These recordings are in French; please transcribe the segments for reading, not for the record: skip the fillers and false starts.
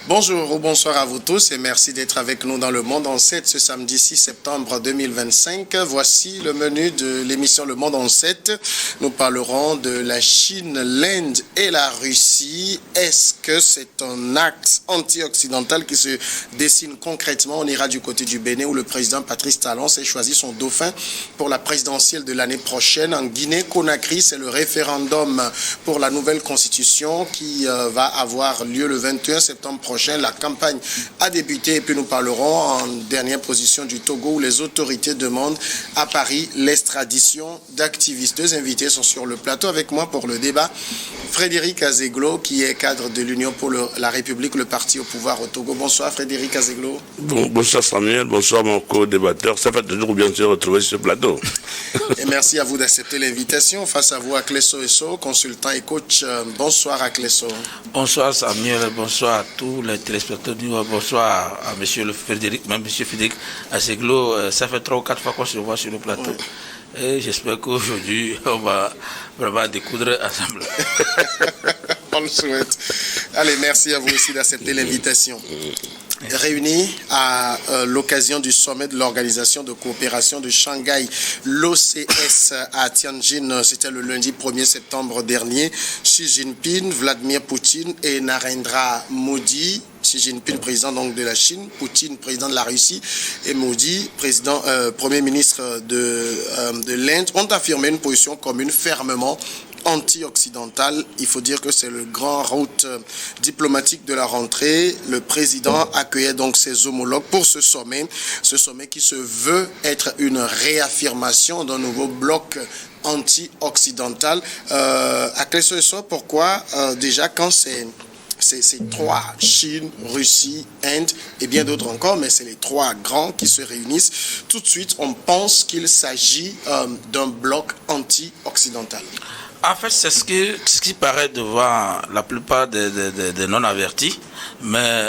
Bonjour ou bonsoir à vous tous et merci d'être avec nous dans Le Monde en 7 ce samedi 6 septembre 2025. Voici le menu de l'émission Le Monde en 7. Nous parlerons de la Chine, l'Inde et la Russie. Est-ce que c'est un axe anti-occidental qui se dessine concrètement? On ira du côté du Bénin où le président Patrice Talon s'est choisi son dauphin pour la présidentielle de l'année prochaine. En Guinée-Conakry, c'est le référendum pour la nouvelle constitution qui va avoir lieu le 21 septembre prochain. La campagne a débuté et puis nous parlerons en dernière position du Togo où les autorités demandent à Paris l'extradition d'activistes. Deux invités sont sur le plateau avec moi pour le débat. Frédéric Azeglo qui est cadre de l'Union pour la République, le parti au pouvoir au Togo. Bonsoir Frédéric Azeglo. Bonsoir Samuel, bonsoir mon co-débatteur. Ça fait toujours bien de se retrouver sur ce plateau. Et merci à vous d'accepter l'invitation. Face à vous Akleso Esso, consultant et coach. Bonsoir Akleso. Bonsoir Samuel, bonsoir à tous les téléspectateurs, bonsoir à monsieur le Frédéric, même monsieur Frédéric Azeglo. Ça fait 3 ou 4 fois qu'on se voit sur le plateau. Et j'espère qu'aujourd'hui, on va vraiment découdre ensemble. On le souhaite. Allez, merci à vous aussi d'accepter l'invitation. Réunis à l'occasion du sommet de l'Organisation de coopération de Shanghai, l'OCS à Tianjin, c'était le lundi 1er septembre dernier. Xi Jinping, Vladimir Poutine et Narendra Modi. Xi Jinping, président donc de la Chine, Poutine, président de la Russie, et Modi, premier ministre de l'Inde, ont affirmé une position commune fermement anti-occidentale. Il faut dire que c'est le grand route diplomatique de la rentrée. Le président accueillait donc ses homologues pour ce sommet qui se veut être une réaffirmation d'un nouveau bloc anti-occidental. À Clé-sur-Essor, pourquoi déjà quand c'est trois, Chine, Russie, Inde et bien d'autres encore, mais c'est les trois grands qui se réunissent. Tout de suite, on pense qu'il s'agit d'un bloc anti-occidental. En fait, c'est ce qui paraît devant la plupart des non-avertis, mais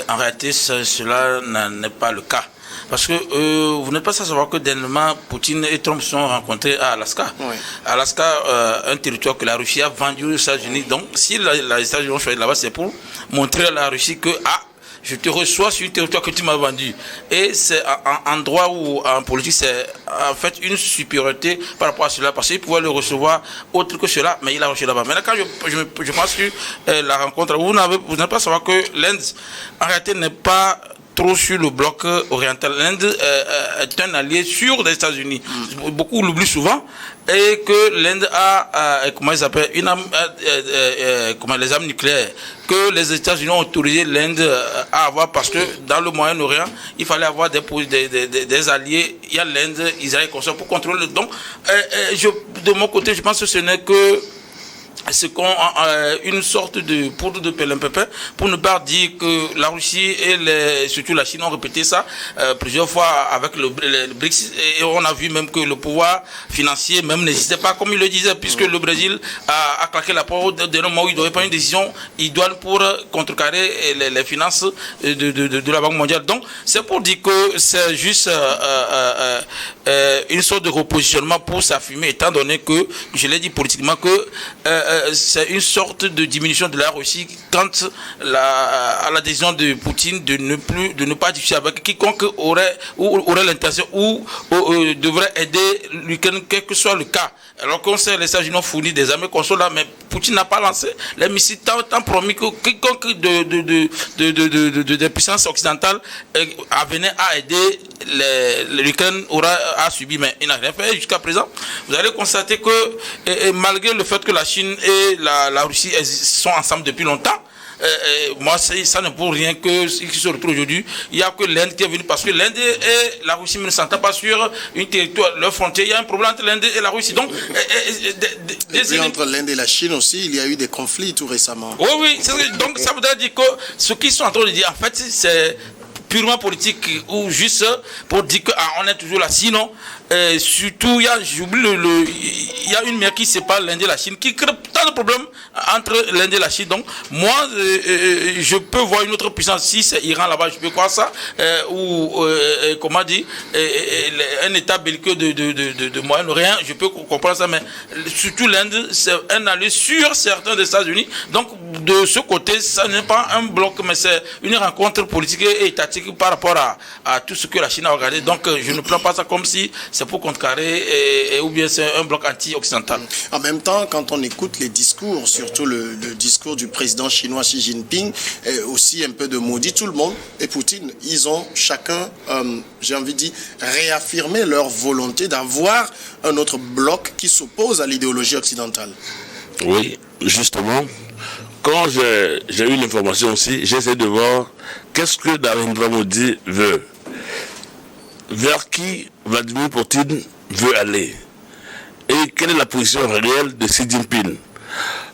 en réalité, cela n'est pas le cas. Parce que vous n'êtes pas sans savoir que dernièrement, Poutine et Trump sont rencontrés à Alaska. Oui. Alaska, un territoire que la Russie a vendu aux États-Unis. Donc, si les États-Unis ont choisi là-bas, c'est pour montrer à la Russie que je te reçois sur un territoire que tu m'as vendu. Et c'est en droit ou en politique, c'est en fait une supériorité par rapport à cela, parce qu'il pouvait le recevoir autre que cela, mais il a reçu là-bas. Maintenant, quand je pense que la rencontre, vous n'avez pas à savoir que l'Inde, en réalité, n'est pas trop sur le bloc oriental. L'Inde est un allié sûr des États-Unis. Beaucoup l'oublient souvent. Et que l'Inde a comment ils s'appellent, les armes nucléaires que les États-Unis ont autorisé l'Inde à avoir, parce que dans le Moyen-Orient, il fallait avoir des alliés. Il y a l'Inde, Israël et consorts pour contrôler. Donc, de mon côté, je pense que ce n'est que une sorte de poudre de perlimpinpin pour ne pas dire que la Russie et surtout la Chine ont répété ça plusieurs fois avec le BRICS, et on a vu même que le pouvoir financier même n'existait pas comme il le disait, puisque le Brésil a claqué la porte dès le moment où il devait prendre une décision idoine pour contrecarrer les finances de la Banque mondiale. Donc c'est pour dire que c'est juste une sorte de repositionnement pour s'affirmer, étant donné que, je l'ai dit politiquement, que c'est une sorte de diminution de la Russie quant à la décision de Poutine de ne pas discuter avec quiconque aurait l'intention ou devrait aider l'Ukraine, quel que soit le cas. Alors qu'on sait, les États-Unis ont fourni des armées consoles là, mais Poutine n'a pas lancé les missiles tant promis que quiconque des puissances occidentales venait à aider l'Ukraine a subi, mais il n'a rien fait jusqu'à présent. Vous allez constater que malgré le fait que la Chine et la Russie sont ensemble depuis longtemps, moi, ça ne vaut rien que ce qui se retrouve aujourd'hui. Il n'y a que l'Inde qui est venue, parce que l'Inde et la Russie ne s'entendent pas sur une territoire, leur frontière. Il y a un problème entre l'Inde et la Russie. Donc, et puis entre l'Inde et la Chine aussi, il y a eu des conflits tout récemment. Oui, donc ça voudrait dire que ce qu'ils sont en train de dire, en fait, c'est purement politique ou juste pour dire qu'on est toujours là. Sinon, surtout, il y a une mer qui sépare l'Inde et la Chine, qui crée tant de problèmes entre l'Inde et la Chine. Donc, moi, je peux voir une autre puissance. Si c'est Iran là-bas, je peux croire ça. Ou, comment dire, un État belliqueux de Moyen-Orient, je peux comprendre ça. Mais surtout l'Inde, c'est un allié sur certains des États-Unis. Donc, de ce côté, ça n'est pas un bloc, mais c'est une rencontre politique et étatique par rapport à tout ce que la Chine a regardé. Donc, je ne prends pas ça comme si c'est pour contrecarrer ou bien c'est un bloc anti-occidental. En même temps, quand on écoute les discours, surtout le discours du président chinois Xi Jinping, aussi un peu de maudit, tout le monde et Poutine, ils ont chacun, j'ai envie de dire, réaffirmé leur volonté d'avoir un autre bloc qui s'oppose à l'idéologie occidentale. Oui, justement. Quand j'ai eu l'information aussi, j'essaie de voir qu'est-ce que Narendra Modi veut. Vers qui Vladimir Poutine veut aller. Et quelle est la position réelle de Xi Jinping.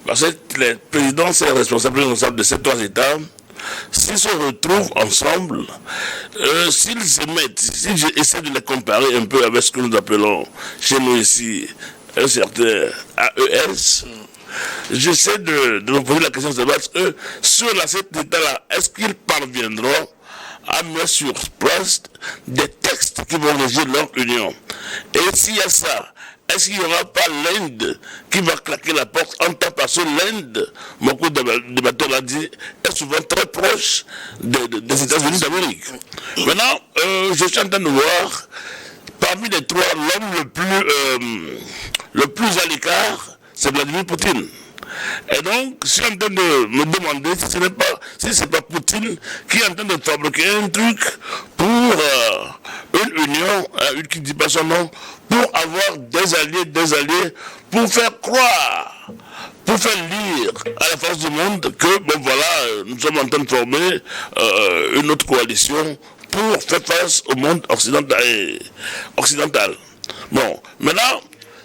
Parce que les présidents, c'est responsables de ces trois États. S'ils se retrouvent ensemble, s'ils essaient de les comparer un peu avec ce que nous appelons chez nous ici un certain AES, j'essaie de me poser la question de savoir sur cet État-là, est-ce qu'ils parviendront à mettre sur place des textes qui vont régir leur union? Et s'il y a ça, est-ce qu'il n'y aura pas l'Inde qui va claquer la porte en tant parce que l'Inde, beaucoup de débatteurs l'ont dit, est souvent très proche des États-Unis d'Amérique. Maintenant, je suis en train de voir, parmi les trois, l'homme le plus à l'écart, c'est Vladimir Poutine. Et donc, je suis en train de me demander si c'est pas Poutine qui est en train de fabriquer un truc pour une union, qui ne dit pas son nom, pour avoir des alliés, pour faire croire, pour faire lire à la face du monde que, bon voilà, nous sommes en train de former une autre coalition pour faire face au monde occidental. Bon, maintenant,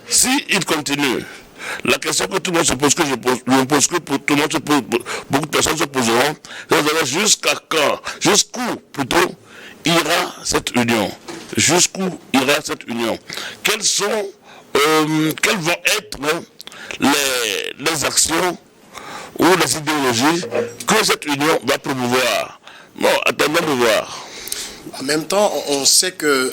s'il continue, la question que tout le monde se pose, que je me pose, que tout le monde se pose, beaucoup de personnes se poseront, c'est jusqu'à quand, jusqu'où plutôt ira cette union? Jusqu'où ira cette union? Quelles vont être les actions ou les idéologies que cette union va promouvoir? Bon, attendons de voir. En même temps, on sait que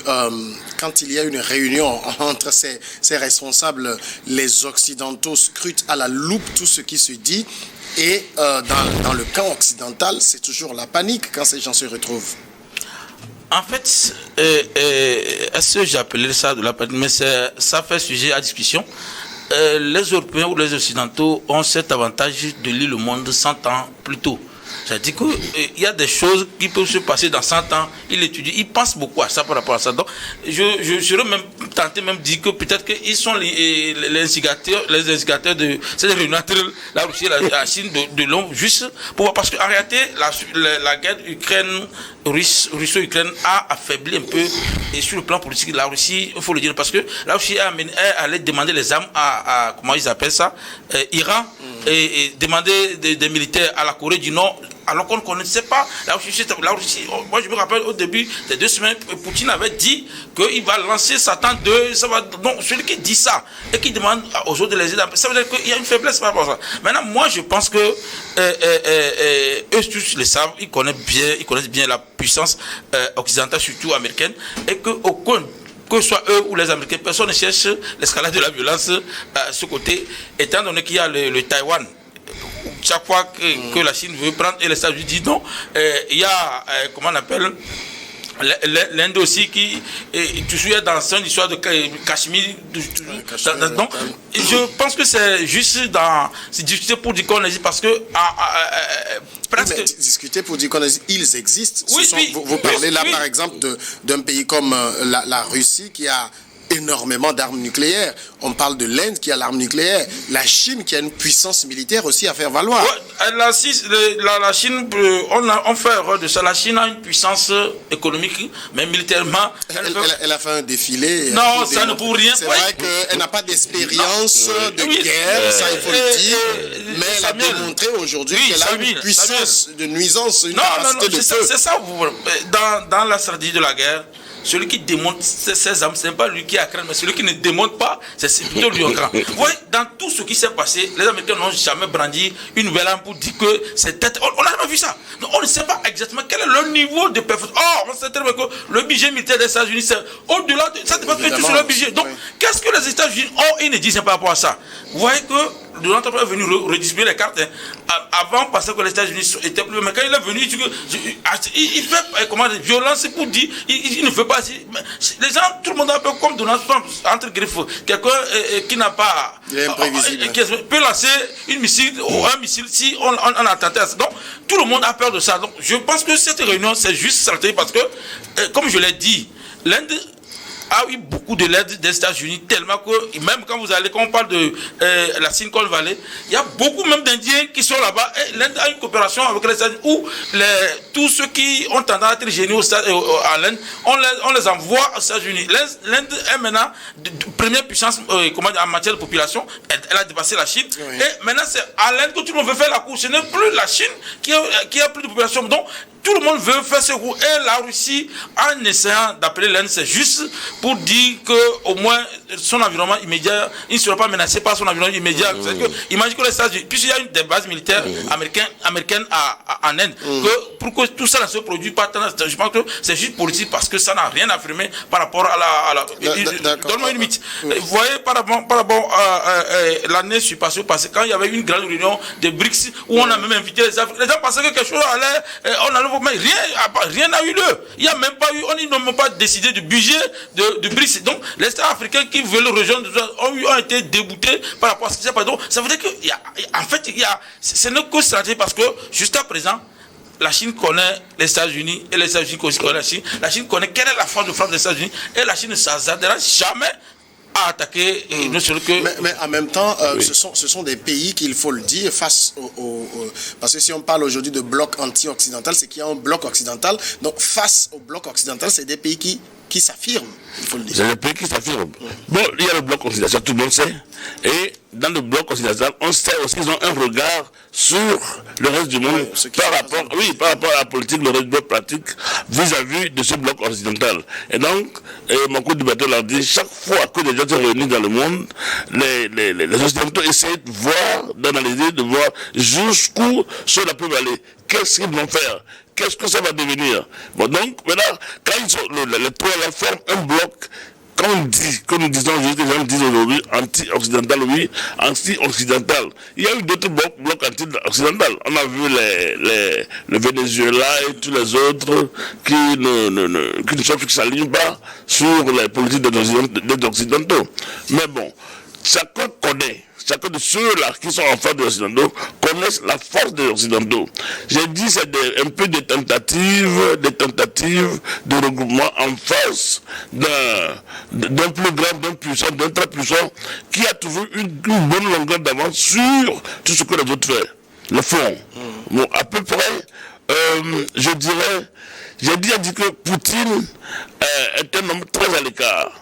quand il y a une réunion entre ces responsables, les Occidentaux scrutent à la loupe tout ce qui se dit. Et dans le camp occidental, c'est toujours la panique quand ces gens se retrouvent. En fait, est-ce que j'appelais ça de la panique? Mais ça fait sujet à discussion. Les Européens ou les Occidentaux ont cet avantage de lire le monde 100 ans plus tôt. C'est-à-dire qu'il y a des choses qui peuvent se passer dans 100 ans, ils l'étudient, ils pensent beaucoup à ça par rapport à ça. Donc, je serais même tenté de dire que peut-être qu'ils sont les instigateurs de cette réunion entre la Russie et la Chine de long, juste pour, parce qu'en réalité, la guerre russo-ukraine a affaibli un peu, et sur le plan politique, la Russie, il faut le dire, parce que la Russie allait demander les armes à comment ils appellent ça, Iran, et demander des militaires à la Corée du Nord, alors qu'on ne connaissait pas la Russie. Moi, je me rappelle au début des 2 semaines, Poutine avait dit qu'il va lancer Satan 2. Donc, celui qui dit ça et qui demande aux autres de les aider, ça veut dire qu'il y a une faiblesse par rapport à ça. Maintenant, moi, je pense que eux tous le savent, ils connaissent bien la puissance occidentale, surtout américaine, et que ce soit eux ou les Américains, personne ne cherche l'escalade de la violence à ce côté, étant donné qu'il y a le Taïwan. Chaque fois que la Chine veut prendre, et les États-Unis disent non, il y a, comment on appelle, l'Inde aussi qui toujours est dans une histoire de Cachemire. Donc, je pense que c'est juste discuter pour dire qu'on hésite parce que presque... Mais discuter pour dire qu'on hésite, ils existent. Oui, vous parlez là par exemple d'un pays comme la Russie qui a énormément d'armes nucléaires. On parle de l'Inde qui a l'arme nucléaire, la Chine qui a une puissance militaire aussi à faire valoir. Ouais, la Chine, on fait erreur de ça. La Chine a une puissance économique, mais militairement... Elle a fait un défilé. Non, ça ne pour rien. C'est vrai qu'elle n'a pas d'expérience de guerre, ça il faut le dire, mais elle a démontré aujourd'hui qu'elle a une puissance de nuisance, une capacité de feu. C'est ça, dans la stratégie de la guerre, celui qui démonte ses armes, ce n'est pas lui qui a craint, mais celui qui ne démonte pas, c'est plutôt lui en craint. Vous voyez, dans tout ce qui s'est passé, les Américains n'ont jamais brandi une nouvelle arme pour dire que c'est tête. On n'a jamais vu ça. Donc, on ne sait pas exactement quel est le niveau de performance. Oh, on sait très bien que le budget militaire des États-Unis, c'est au-delà de ça, dépend tout sur le budget. Donc, qu'est-ce que les États-Unis ont et ne disent par rapport à ça? Vous voyez que Donald Trump est venu redistribuer les cartes. Avant, parce que les États-Unis étaient plus. Mais quand il est venu, il fait comment, violence pour dire il ne fait pas. Les gens, tout le monde a un peu comme Donald Trump, entre griffes. Quelqu'un qui n'a pas. Qui peut lancer une missile ou un missile si on a tenté à ça. Donc, tout le monde a peur de ça. Donc, je pense que cette réunion, c'est juste stratégique parce que, comme je l'ai dit, l'Inde a eu beaucoup de l'aide des États-Unis, tellement que même quand on parle de la Silicon Valley, il y a beaucoup même d'Indiens qui sont là-bas. L'Inde a une coopération avec les États-Unis où tous ceux qui ont tendance à être géniaux à l'Inde, on les envoie aux États-Unis. L'Inde est maintenant première puissance en matière de population. Elle a dépassé la Chine. Oui. Et maintenant, c'est à l'Inde que tout le monde veut faire la course. Ce n'est plus la Chine qui a plus de population. Donc, tout le monde veut faire ce coup. Et la Russie, en essayant d'appeler l'Inde, c'est juste pour dire qu'au moins son environnement immédiat, il ne sera pas menacé par son environnement immédiat. Imagine que les États-Unis, puisqu'il y a des bases militaires américaines en Inde, que pour que tout ça ne se produise pas, je pense que c'est juste politique parce que ça n'a rien affirmé par rapport à la donne-moi une minute. Vous voyez, par rapport à l'année passée, quand il y avait une grande réunion de BRICS où on a même invité les Africains, les gens pensaient que quelque chose allait, mais rien n'a eu lieu. Il n'y a même pas eu, ils n'ont même pas décidé du budget de BRICS. Donc, les États africains qui veulent rejoindre ont été déboutés par rapport à ce qui s'est passé. Donc, ça veut dire qu'en fait, ce n'est que stratégie parce que jusqu'à présent, la Chine connaît les États-Unis et les États-Unis connaissent la Chine. La Chine connaît quelle est la force de frappe des États-Unis et la Chine ne s'hasardera jamais à attaquer. Mais en même temps, ce sont des pays qu'il faut le dire face parce que si on parle aujourd'hui de bloc anti-occidental, c'est qu'il y a un bloc occidental. Donc face au bloc occidental, c'est des pays qui s'affirment, il faut le dire. C'est des pays qui s'affirment. Bon, il y a le bloc occidental, tout le monde sait. Et dans le bloc occidental, on sait aussi qu'ils ont un regard sur le reste du monde par rapport à la politique, le reste du bloc pratique vis-à-vis de ce bloc occidental. Et donc, mon co-débatteur l'a dit, chaque fois que les gens se réunissent dans le monde, les occidentaux essaient de voir, d'analyser, de voir jusqu'où cela peut aller. Qu'est-ce qu'ils vont faire? Qu'est-ce que ça va devenir? Bon, donc, maintenant, quand les trois forment un bloc, comme nous disons aujourd'hui, les gens disent aujourd'hui anti-occidental, oui, anti-occidental. Il y a eu d'autres blocs anti-occidental. On a vu le Venezuela et tous les autres qui ne s'alignent pas sur les politiques des occidentaux. Mais bon, chacun de ceux-là qui sont en face des Occidentaux connaissent la force des Occidentaux. J'ai dit c'est un peu des tentatives de regroupement en face d'un plus grand, d'un puissant, d'un très puissant qui a toujours une bonne longueur d'avance sur tout ce que les autres font. Le font. Bon, à peu près, je dirais, j'ai dit que Poutine est un homme très à l'écart.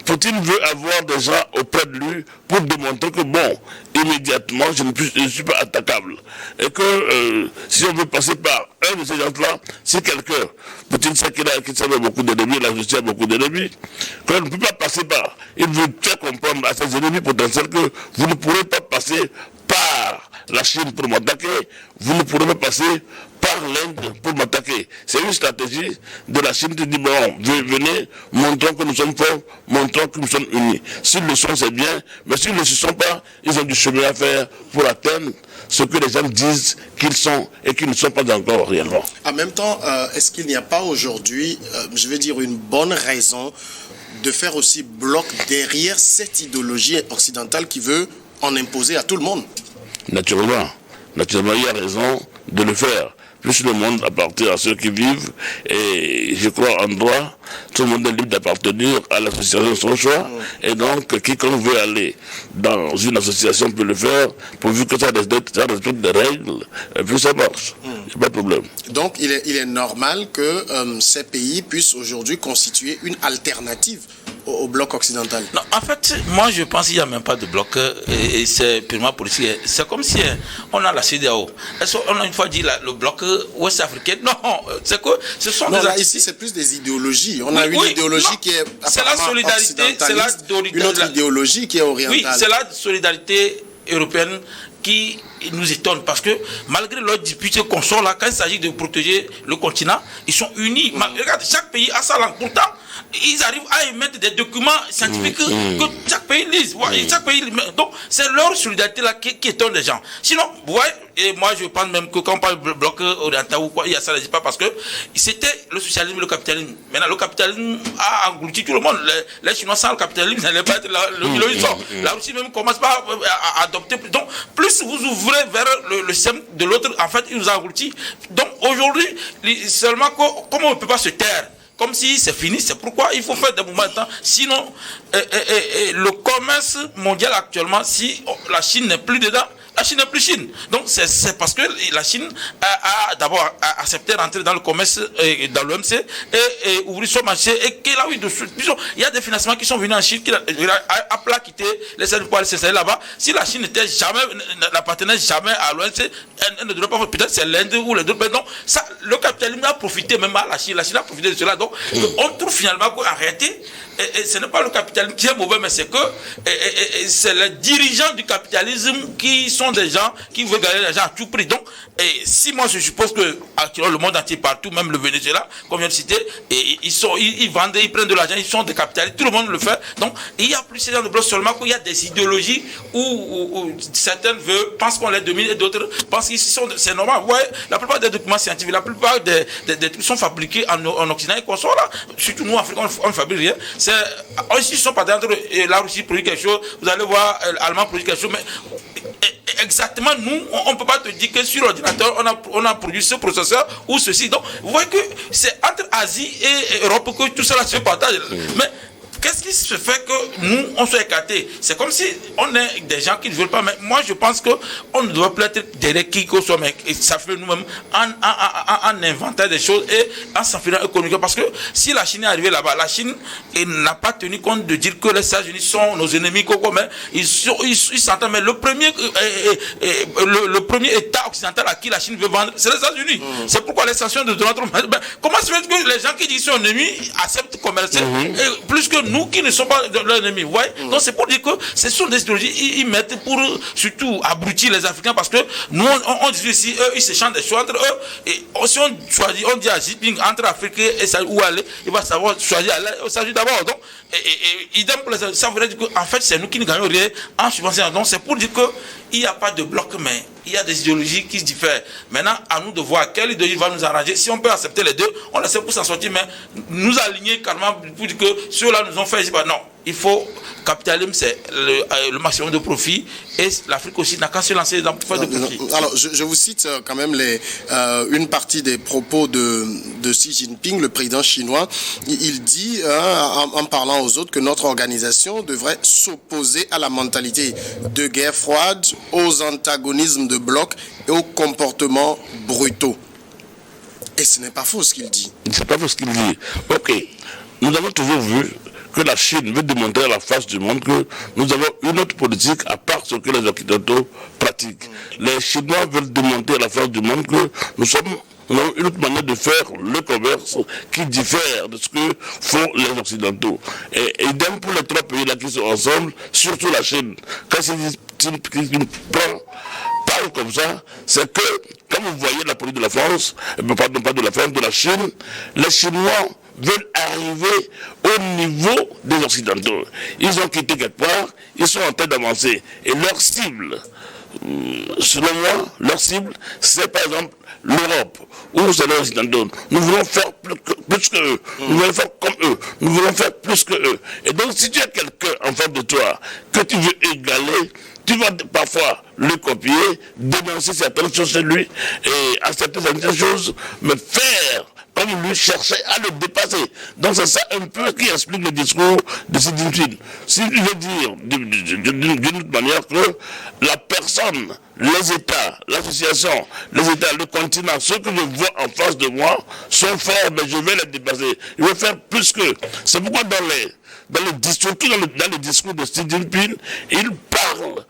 Poutine veut avoir des gens auprès de lui pour démontrer que, bon, immédiatement, je ne suis pas attaquable. Et que si on veut passer par un de ces gens-là, c'est quelqu'un. Poutine sait qu'il a beaucoup d'ennemis, la justice a beaucoup d'ennemis, qu'on ne peut pas passer par. Il veut faire comprendre à ses ennemis potentiels que vous ne pourrez pas passer par la Chine pour m'attaquer, vous ne pourrez pas passer par l'Inde pour m'attaquer. C'est une stratégie de la Chine qui dit, bon, venez, montrons que nous sommes forts, montrons que nous sommes unis. S'ils le sont, c'est bien, mais s'ils ne le sont pas, ils ont du chemin à faire pour atteindre ce que les gens disent qu'ils sont et qu'ils ne sont pas encore réellement. En même temps, est-ce qu'il n'y a pas aujourd'hui, je vais dire, une bonne raison de faire aussi bloc derrière cette idéologie occidentale qui veut en imposer à tout le monde? Naturellement, il y a raison de le faire. plus le monde appartient à ceux qui vivent. Et je crois en droit, tout le monde est libre d'appartenir à l'association de son choix. Et donc, quiconque veut aller dans une association peut le faire, pourvu que ça respecte des règles, et puis ça marche. Il n'y a pas de problème. Donc, il est normal que ces pays puissent aujourd'hui constituer une alternative au bloc occidental. Non, en fait, moi je pense qu'il n'y a même pas de bloc et c'est purement politique. C'est comme si on a la CEDEAO. Est-ce qu'on a une fois dit le bloc ouest africain? Non, c'est que ce sont non, là, ici c'est plus des idéologies. On a une idéologie qui est c'est la solidarité, c'est une autre idéologie qui est orientale. Oui, c'est la solidarité européenne qui nous étonne parce que malgré leurs disputes qu'on sort là, quand il s'agit de protéger le continent, ils sont unis. Regarde, chaque pays a sa langue. Pourtant, ils arrivent à émettre des documents scientifiques que chaque pays lise. Chaque pays, donc, c'est leur solidarité là qui étonne les gens. Sinon, vous voyez, et moi je pense même que quand on parle de bloc oriental ou quoi, il y a ça, je ne dis pas parce que c'était le socialisme et le capitalisme. Maintenant, le capitalisme a englouti tout le monde. Les Chinois sans le capitalisme, ça n'allait pas être le ils sont. La Russie même commence pas à adopter. Donc, plus vous ouvrez vers le système de l'autre, en fait, il nous a englouti. Donc, aujourd'hui, seulement, comment on ne peut pas se taire? Comme si c'est fini, c'est pourquoi il faut faire des mouvements de temps. Sinon, le commerce mondial actuellement, si la Chine n'est plus dedans, la Chine n'est plus Chine. Donc c'est parce que la Chine a d'abord accepté d'entrer dans le commerce, dans l'OMC, et ouvrir son marché, et qu'il a eu il y a des financements qui sont venus en Chine, qui a plat quitté les services pour aller s'installer là-bas. Si la Chine n'appartenait jamais à l'OMC, elle ne devrait pas, peut-être c'est l'Inde ou les autres. Donc ça, le capitalisme a profité même à la Chine a profité de cela. Donc on trouve finalement qu'en réalité, ce n'est pas le capitalisme qui est mauvais, mais c'est que c'est les dirigeants du capitalisme qui sont des gens qui veulent gagner l'argent à tout prix. Donc, si moi je suppose que actuellement le monde entier partout, même le Venezuela, comme je viens de citer, ils vendent, ils prennent de l'argent, ils sont des capitalistes, tout le monde le fait. Donc, il y a plus ces gens de blocs seulement qu'il y a des idéologies où certains pensent qu'on les domine et d'autres pensent qu'ils sont. C'est normal. Vous voyez, la plupart des documents scientifiques, la plupart des trucs sont fabriqués en Occident et qu'on sort là. Surtout nous, Africains, on ne fabrique rien. Ici, ils sont pas dans la Russie produit quelque chose, vous allez voir l'Allemand produit quelque chose, mais exactement, nous, on ne peut pas te dire que sur l'ordinateur, on a produit ce processeur ou ceci. Donc, vous voyez que c'est entre Asie et Europe que tout cela se partage. Mais qu'est-ce qui se fait que nous, on soit écartés? C'est comme si on est des gens qui ne veulent pas. Mais moi, je pense qu'on ne doit plus être derrière qui que ce soit, mais ça fait nous-mêmes en inventant des choses et en s'enfilant économiquement. Parce que si la Chine est arrivée là-bas, la Chine n'a pas tenu compte de dire que les États-Unis sont nos ennemis, mais ils s'entendent. Mais le premier État occidental à qui la Chine veut vendre, c'est les États-Unis. C'est pourquoi les sanctions de Donald Trump. Comment se fait que les gens qui disent qu'ils sont ennemis acceptent de commercer plus que nous qui ne sommes pas leurs ennemis? Vous voyez? Donc c'est pour dire que ce sont des idéologies, ils mettent pour surtout abrutir les Africains parce que nous on dit ici, eux ils s'échangent des choses entre eux, et si on choisit, on dit à Xi Jinping entre Afrique et ça où aller, il va savoir choisir il s'agit d'abord. Donc idem pour les, ça voudrait dire qu'en fait c'est nous qui ne gagnons rien en subvention. Donc c'est pour dire que il n'y a pas de bloc, mais il y a des idéologies qui se diffèrent. Maintenant, à nous de voir quelle idéologie va nous arranger. Si on peut accepter les deux, on essaie pour s'en sortir, mais nous aligner carrément pour dire que ceux-là nous ont fait ici. Non, il faut, capitalisme, c'est le maximum de profit, et l'Afrique aussi n'a qu'à se lancer dans pour faire de profit. Alors, je vous cite quand même une partie des propos de Xi Jinping, le président chinois. Il dit, en parlant aux autres, que notre organisation devrait s'opposer à la mentalité de guerre froide, aux antagonismes de bloc et aux comportements brutaux. Et ce n'est pas faux ce qu'il dit. C'est pas faux ce qu'il dit. Ok. Nous avons toujours vu que la Chine veut démontrer à la face du monde que nous avons une autre politique à part ce que les Occidentaux pratiquent. Les Chinois veulent démontrer à la face du monde que nous avons une autre manière de faire le commerce qui diffère de ce que font les Occidentaux. Et idem pour les trois pays là qui sont ensemble, surtout la Chine. Quand ils parle comme ça, c'est que, quand vous voyez la politique de la France, pardon, pas de la France, de la Chine, les Chinois veulent arriver au niveau des Occidentaux. Ils ont quitté quelque part, ils sont en train d'avancer. Et leur cible, selon moi, leur cible, c'est par exemple l'Europe, ou c'est les Occidentaux. Nous voulons faire plus que eux. Nous voulons faire comme eux. Nous voulons faire plus que eux. Et donc, si tu as quelqu'un en face de toi que tu veux égaler, tu vas parfois le copier, dénoncer certaines choses chez lui, et accepter certaines choses, mais faire comme lui, chercher à le dépasser. Donc c'est ça un peu qui explique le discours de Xi Jinping. Si je veux dire d'une autre manière que la personne, les États, l'association, les États, le continent, ceux que je vois en face de moi sont forts, mais je vais les dépasser. Je vais faire plus que. C'est pourquoi dans le discours de Xi Jinping, il parle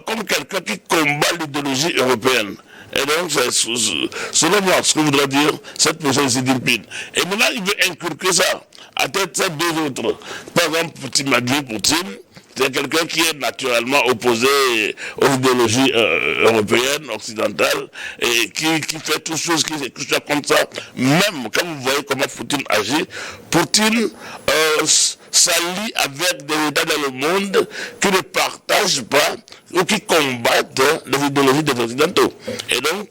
comme quelqu'un qui combat l'idéologie européenne. Et donc, selon moi, ce que voudrait dire cette position de Xi Jinping. Et maintenant, il veut inculquer ça à tête de deux autres. Par exemple, Vladimir Poutine, c'est quelqu'un qui est naturellement opposé aux idéologies européennes, occidentales, et qui fait toutes choses qui soit comme ça. Même quand vous voyez comment Poutine agit, Poutine s'allie avec des États dans le monde qui ne partagent pas ou qui combattent les idéologies des Occidentaux. Et donc,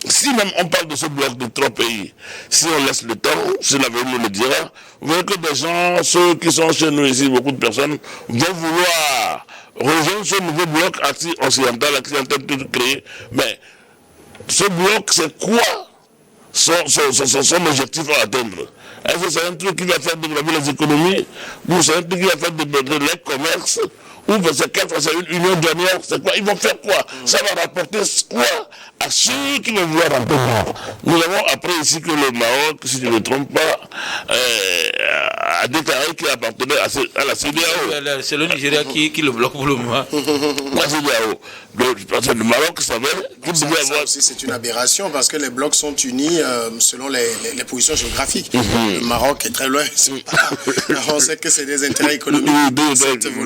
si même on parle de ce bloc de 3 pays, si on laisse le temps, si l'avenir nous le dira, vous voyez que des gens, ceux qui sont chez nous ici, beaucoup de personnes, vont vouloir rejoindre ce nouveau bloc occidental qui est en train de créer. Mais ce bloc, c'est quoi son objectif à atteindre? Est-ce que c'est un truc qui va faire développer les économies, ou c'est un truc qui va faire développer les commerces, ou c'est une union douanière, c'est quoi? Ils vont faire quoi? Ça va rapporter quoi à ceux qui vont vouloir rentrer? Nous avons appris ici que le Maroc, si je ne me trompe pas, a déclaré qu'il appartenait à la CEDEAO. C'est le Nigeria qui le bloque pour le moment. La CEDEAO. Le Maroc savait qu'il devait avoir... C'est une aberration parce que les blocs sont unis selon les positions géographiques. Le Maroc est très loin. On sait que c'est des intérêts économiques.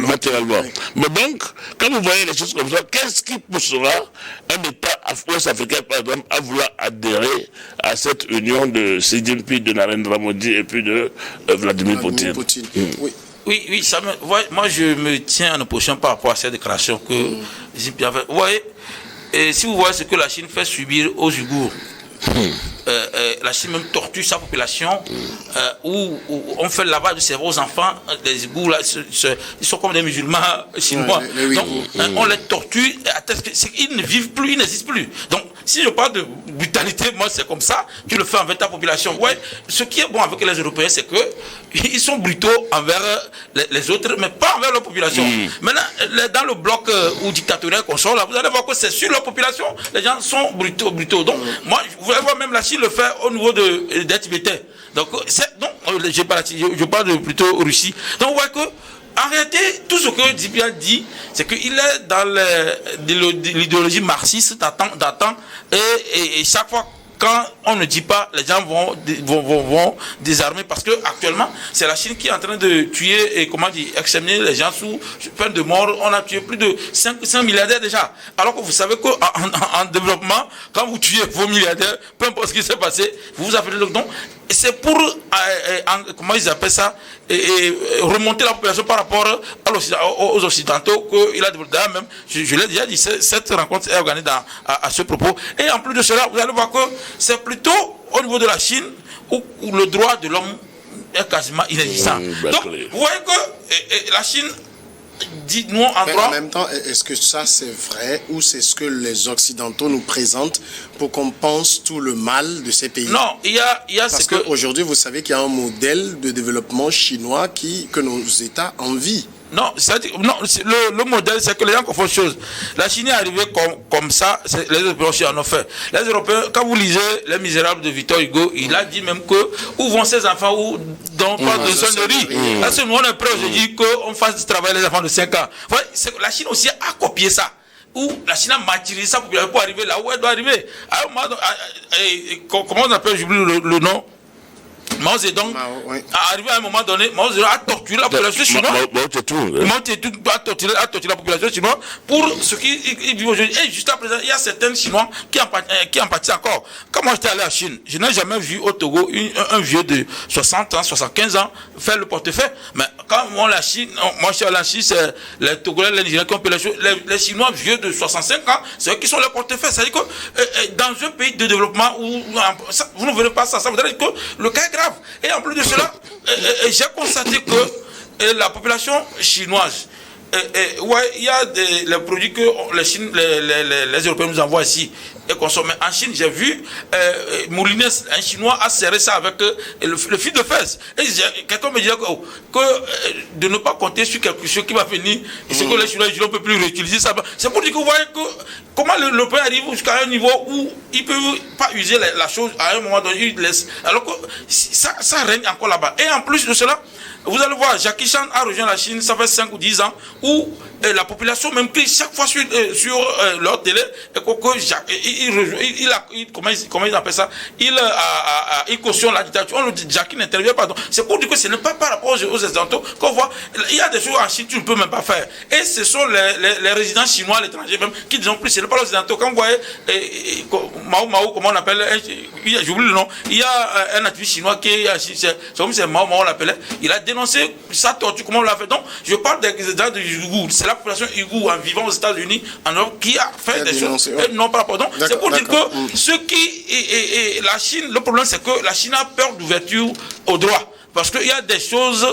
Matériellement. Mais donc, quand vous voyez les choses comme ça, qu'est-ce qui poussera un État ouest-africain, par exemple, à vouloir adhérer à cette union de Xi Jinping, de Narendra Modi et puis de Vladimir Poutine. Oui, moi je me tiens en opposition par rapport à cette déclaration que Xi Jinping a fait. Vous voyez, et si vous voyez ce que la Chine fait subir aux Ouïghours, la Chine même torture sa population, où on fait le lavage de cerveau aux enfants. Les Ouïghours là, ils sont comme des musulmans chinois. Donc on les torture, ils ne vivent plus, ils n'existent plus. Donc si je parle de brutalité, moi c'est comme ça, tu le fais envers ta population. Ouais, ce qui est bon avec les Européens, c'est que ils sont brutaux envers les autres, mais pas envers leur population. Maintenant, dans le bloc ou dictatorial qu'on sort là, vous allez voir que c'est sur leur population, les gens sont brutaux. Donc moi, vous allez voir même la Chine le fait au niveau des Tibétains. Donc je parle plutôt Russie. Donc vous voyez que en réalité, tout ce que Dibia dit, c'est qu'il est dans l'idéologie marxiste d'attendre et chaque fois quand on ne dit pas, les gens vont désarmer parce que actuellement c'est la Chine qui est en train de tuer et exterminer les gens sous peine de mort. On a tué plus de 500 milliardaires déjà. Alors que vous savez qu'en développement, quand vous tuez vos milliardaires, peu importe ce qui s'est passé, vous vous appelez le don. C'est pour comment ils appellent ça, remonter la population par rapport aux Occidentaux qu'il a développé. Même, je l'ai déjà dit, cette rencontre est organisée à ce propos. Et en plus de cela, vous allez voir que c'est plutôt au niveau de la Chine où le droit de l'homme est quasiment inexistant. Donc, vous voyez que la Chine dit nous en droit. En même temps, est-ce que ça c'est vrai ou c'est ce que les Occidentaux nous présentent pour qu'on pense tout le mal de ces pays? Non, il y a parce qu'aujourd'hui, vous savez qu'il y a un modèle de développement chinois que nos États envient. Non, le modèle, c'est que les gens confondent choses. La Chine est arrivée comme ça, les Européens aussi en ont fait. Les Européens, quand vous lisez Les Misérables de Victor Hugo, il a dit même que où vont ces enfants dont pas de son de riz. Parce que nous, on est prêt aujourd'hui qu'on fasse travailler les enfants de 5 ans. Voilà, la Chine aussi a copié ça. Où la Chine a martyrisé sa population pour arriver là où elle doit arriver. Comment on appelle, j'oublie le nom? Mao Zedong, oui. arrivé à un moment donné, Mao Zedong a torturé la population chinoise. Mao Zedong a torturé la population chinoise pour ce qu'ils vivent aujourd'hui. Et juste à présent, il y a certains Chinois qui en pâtissent encore. Quand moi j'étais allé à Chine, je n'ai jamais vu au Togo un vieux de 60 ans, 75 ans faire le portefeuille. Mais quand moi je suis allé en Chine, c'est les Togolais, les Nigériens qui ont payé les Chinois vieux de 65 ans, c'est eux qui sont les portefeuilles. C'est-à-dire que dans un pays de développement où vous ne verrez pas ça, ça veut dire que le cas est grave. Et en plus de cela, j'ai constaté que la population chinoise, il y a les produits que les Européens nous envoient ici et consomment. En Chine, j'ai vu mouliner, un Chinois a serré ça avec le fil de fesse. Et quelqu'un me disait que de ne pas compter sur quelque chose qui va venir, et c'est que les Chinois ne peuvent plus réutiliser ça. C'est pour dire que vous voyez comment l'Européen arrive jusqu'à un niveau où il ne peut pas user la chose à un moment donné, il laisse. Alors que ça règne encore là-bas. Et en plus de cela, vous allez voir, Jackie Chan a rejoint la Chine, ça fait 5 ou 10 ans, où la population même crie chaque fois sur leur télé, comment ils appellent ça, il cautionne la dictature. On le dit, Jackie n'intervient pas. C'est pour dire que ce n'est pas par rapport aux Occidentaux qu'on voit, il y a des choses en Chine que tu ne peux même pas faire. Et ce sont les résidents chinois, les étrangers même, qui disent plus, ce n'est pas les Occidentaux. Quand vous voyez Mao, comment on appelle, j'oublie le nom, il y a un activiste chinois qui est en Chine, c'est comme c'est Mao, on l'appelait, il a dénoncé sa torture, comment on l'a fait. Donc, je parle des Ouïghours, c'est la population ouïghour en vivant aux États-Unis, en Europe, qui a fait des choses. Non, pas rapport. Donc, c'est pour dire que ce qui. La Chine, le problème, c'est que la Chine a peur d'ouverture au droit. Parce qu'il y a des choses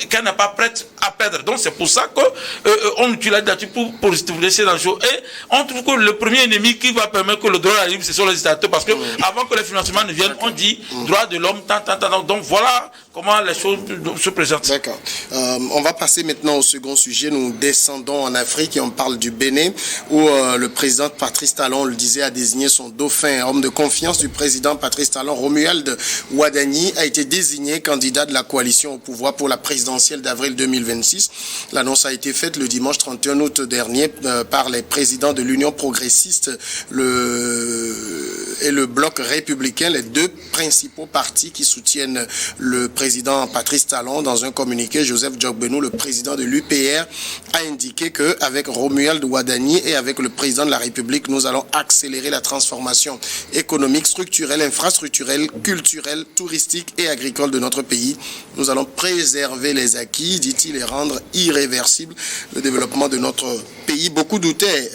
qu'elle n'est pas prête à perdre. Donc c'est pour ça qu'on utilise la dictature pour stimuler ces choses. Et on trouve que le premier ennemi qui va permettre que le droit arrive, ce sont les dictateurs. Parce que avant que les financements ne viennent, on dit droit de l'homme, tant. Donc voilà comment les choses se présentent. D'accord. On va passer maintenant au second sujet. Nous descendons en Afrique et on parle du Bénin, où le président Patrice Talon, on le disait, a désigné son dauphin, homme de confiance du président Patrice Talon. Romuald Ouadani a été désigné candidat de la coalition au pouvoir pour la présidentielle d'avril 2026. L'annonce a été faite le dimanche 31 août dernier par les présidents de l'Union progressiste et le bloc républicain, les deux principaux partis qui soutiennent le président Patrice Talon. Dans un communiqué, Joseph Djokbenou, le président de l'UPR, a indiqué qu'avec Romuald Ouadani et avec le président de la République, nous allons accélérer la transformation économique, structurelle, infrastructurelle, culturelle, touristique et agricole de notre pays. Nous allons préserver les acquis, dit-il, et rendre irréversible le développement de notre pays. Beaucoup doutaient,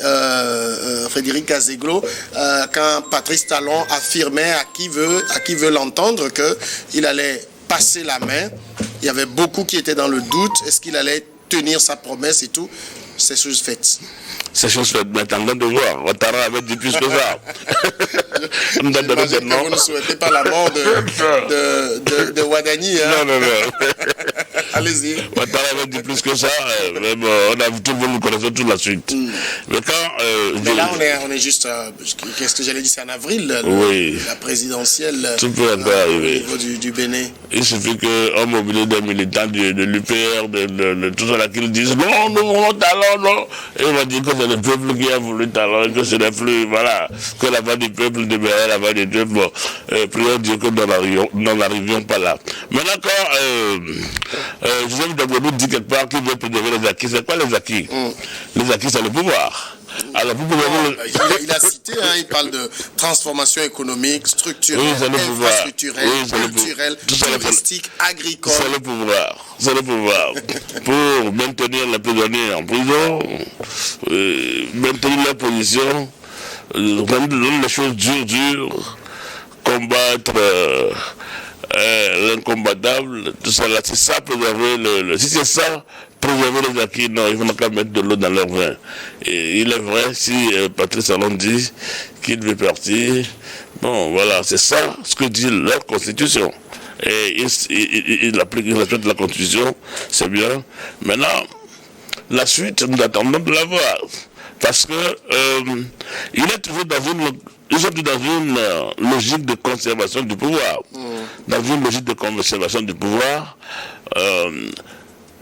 Frédéric Azeglo, quand Patrice Talon affirmait à qui veut l'entendre qu'il allait passer la main. Il y avait beaucoup qui étaient dans le doute. Est-ce qu'il allait tenir sa promesse et tout? C'est chose faite. C'est chose faite, mais attendons de voir. Ouattara avait dit plus que ça. J'imagine que vous ne souhaitez pas la mort de Ouadani. Hein? Non. Allez-y. Ouattara avait dit plus que ça. Mais bon, on a vu tout le monde, nous connaissons toute la suite. Mais quand... mais là, on est juste... qu'est-ce que j'allais dire? C'est en avril, la présidentielle tout peut arriver. Au niveau du Bénin. Il suffit qu'on mobilise des militants de l'UPR, de tout ça là, qui disent non, nous voulons Talon, non. Et on va dire que c'est le peuple qui a voulu Talon, que ce n'est plus, voilà, que la voix du peuple demeure la voix du peuple. Bon, prions Dieu que nous n'arrivions pas là. Maintenant, quand Joseph Djokbenou dit quelque part qu'il veut préserver les acquis, c'est quoi les acquis? Les acquis, c'est le pouvoir. Alors, il a cité, il parle de transformation économique, structurelle, infrastructurelle, culturelle, touristique, agricole. C'est le pouvoir. Pour maintenir les prisonniers en prison, maintenir leur position, rendre les choses dures, combattre l'incombattable, tout ça là, c'est ça, préserver si c'est ça, préserver les acquis, non, il faut pas mettre de l'eau dans leur vin. Et il est vrai, si Patrice Talon dit qu'il veut partir, bon, voilà, c'est ça ce que dit leur constitution. Et il applique, il respecte la constitution, c'est bien. Maintenant, la suite, nous attendons de la voir. Parce que il est toujours dans une logique de conservation du pouvoir. Dans une logique de conservation du pouvoir,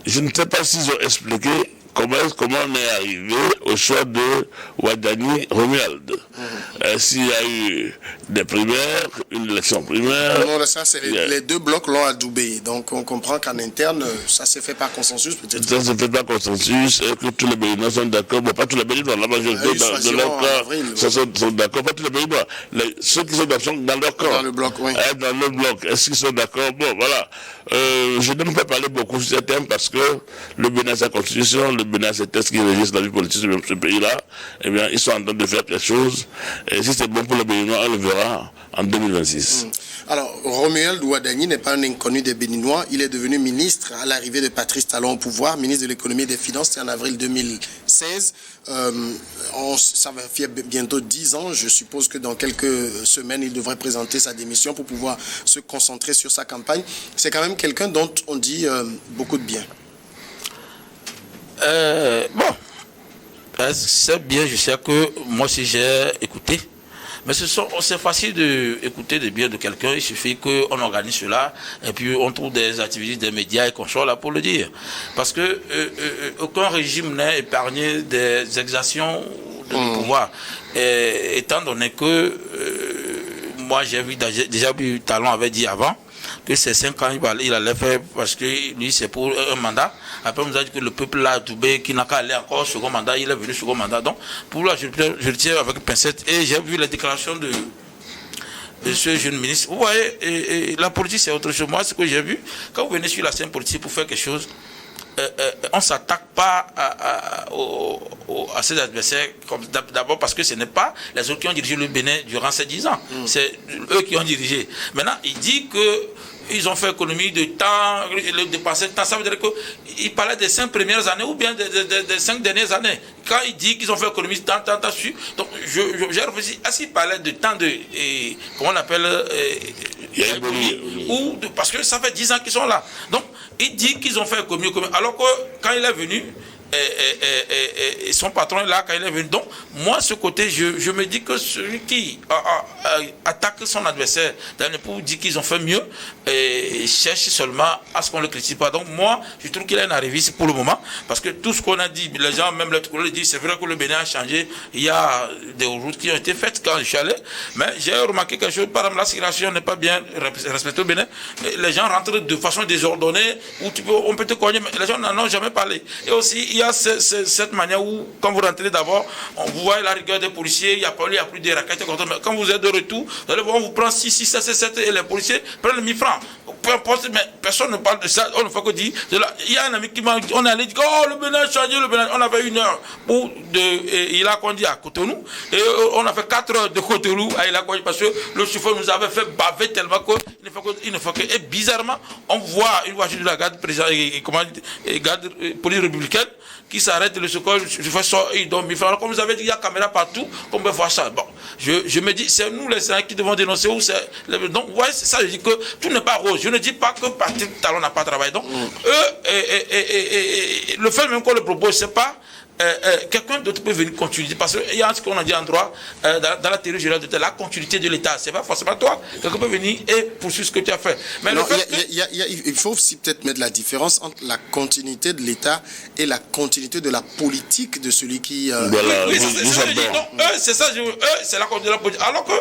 je ne sais pas s'ils ont expliqué comment on est arrivé au choix de Ouadani Romuald. S'il y a eu des primaires, une élection primaire... Non, ça, c'est les deux blocs l'ont adoubé. Donc, on comprend qu'en interne, ça s'est fait par consensus, peut-être. Ça se fait par consensus, et que tous les Béninois sont d'accord. Bon, pas tous les Béninois, la majorité de leur camp sont d'accord. Pas tous les Béninois. Ceux qui sont dans leur camp. Dans le bloc, oui. Dans le bloc. Est-ce qu'ils sont d'accord? Bon, voilà. Je ne peux pas parler beaucoup sur ce thème parce que le Bénin a sa constitution, le Bénin a ses textes qui régissent la vie politique de ce pays-là. Eh bien, ils sont en train de faire quelque chose. Et si c'est bon pour le Béninois, on le verra en 2026. Alors, Romuald Ouadani n'est pas un inconnu des Béninois. Il est devenu ministre à l'arrivée de Patrice Talon au pouvoir, ministre de l'économie et des finances, c'était en avril 2016. Ça va faire bientôt 10 ans. Je suppose que dans quelques semaines, il devrait présenter sa démission pour pouvoir se concentrer sur sa campagne. C'est quand même quelqu'un dont on dit beaucoup de bien. C'est bien, je sais que moi aussi j'ai écouté. Mais c'est facile d'écouter des biens de quelqu'un, il suffit qu'on organise cela et puis on trouve des activités des médias et qu'on soit là pour le dire. Parce que aucun régime n'est épargné des exactions de pouvoir. Et, étant donné que moi j'ai déjà vu Talon avait dit avant que ces 5 ans il allait faire parce que lui c'est pour un mandat. Après on nous a dit que le peuple l'a adoubé, qui n'a qu'à aller encore au second mandat, il est venu au second mandat. Donc pour là je le tiens avec pincette et j'ai vu la déclaration de ce jeune ministre. Vous voyez, et la politique c'est autre chose. Moi ce que j'ai vu, quand vous venez sur la scène politique pour faire quelque chose, on ne s'attaque pas à ses adversaires d'abord parce que ce n'est pas les autres qui ont dirigé le Bénin durant ces 10 ans. C'est eux qui ont dirigé. Maintenant, il dit qu'ils ont fait économie de temps, le dépassé de temps. Ça veut dire qu'il parlait des 5 premières années ou bien des 5 dernières années. Quand il dit qu'ils ont fait économie de temps, donc j'ai réfléchi, est-ce qu'il parlait de temps de, comment on appelle, parce que ça fait 10 ans qu'ils sont là. Donc, il dit qu'ils ont fait économie, alors que quand il est venu, et son patron est là quand il est venu. Donc, moi, ce côté, je me dis que celui qui attaque son adversaire, pour dire qu'ils ont fait mieux, et cherche seulement à ce qu'on ne le critique pas. Donc, moi, je trouve qu'il est un arriviste pour le moment, parce que tout ce qu'on a dit, les gens, même l'autre collègue, disent c'est vrai que le Bénin a changé, il y a des routes qui ont été faites quand je suis allé, mais j'ai remarqué quelque chose, par exemple, la circulation n'est pas bien respectée au Bénin, les gens rentrent de façon désordonnée, où on peut te cogner, mais les gens n'en ont jamais parlé. Et aussi, il y a cette manière où, quand vous rentrez d'abord, vous voyez la rigueur des policiers, il n'y a plus de raquettes, mais quand vous êtes de retour, vous allez voir, on vous prend 6, 7, et les policiers prennent 1000 francs. Peu importe, mais personne ne parle de ça, on ne fait que dire. Il y a un ami qui m'a dit, on allait dire, oh, le Bénin a changé, le Bénin. On avait 1 heure il a conduit à Cotonou, et on a fait 4 heures de Cotonou à il a conduit, parce que le chauffeur nous avait fait baver tellement qu'il ne faut que, et bizarrement, on voit une voiture de la garde président, garde police républicaine, qui s'arrête, le secours, je fais ça, il donne 1000 francs. Comme vous avez dit, il y a caméra partout, on peut voir ça. Bon, je me dis, c'est nous les Sénégalais qui devons dénoncer. Donc, ouais, c'est ça, je dis que tout n'est pas rose. Je ne dis pas que Patrick Talon n'a pas travaillé. Donc, le fait même qu'on le propose, c'est pas quelqu'un d'autre peut venir continuer. Parce qu'il y a ce qu'on a dit en droit, dans la théorie générale de la continuité de l'État. C'est pas forcément toi. Quelqu'un peut venir et poursuivre ce que tu as fait. Mais non, il faut aussi peut-être mettre la différence entre la continuité de l'État et la continuité de la politique de celui qui... Oui, c'est ça, c'est la continuité de la politique. Alors que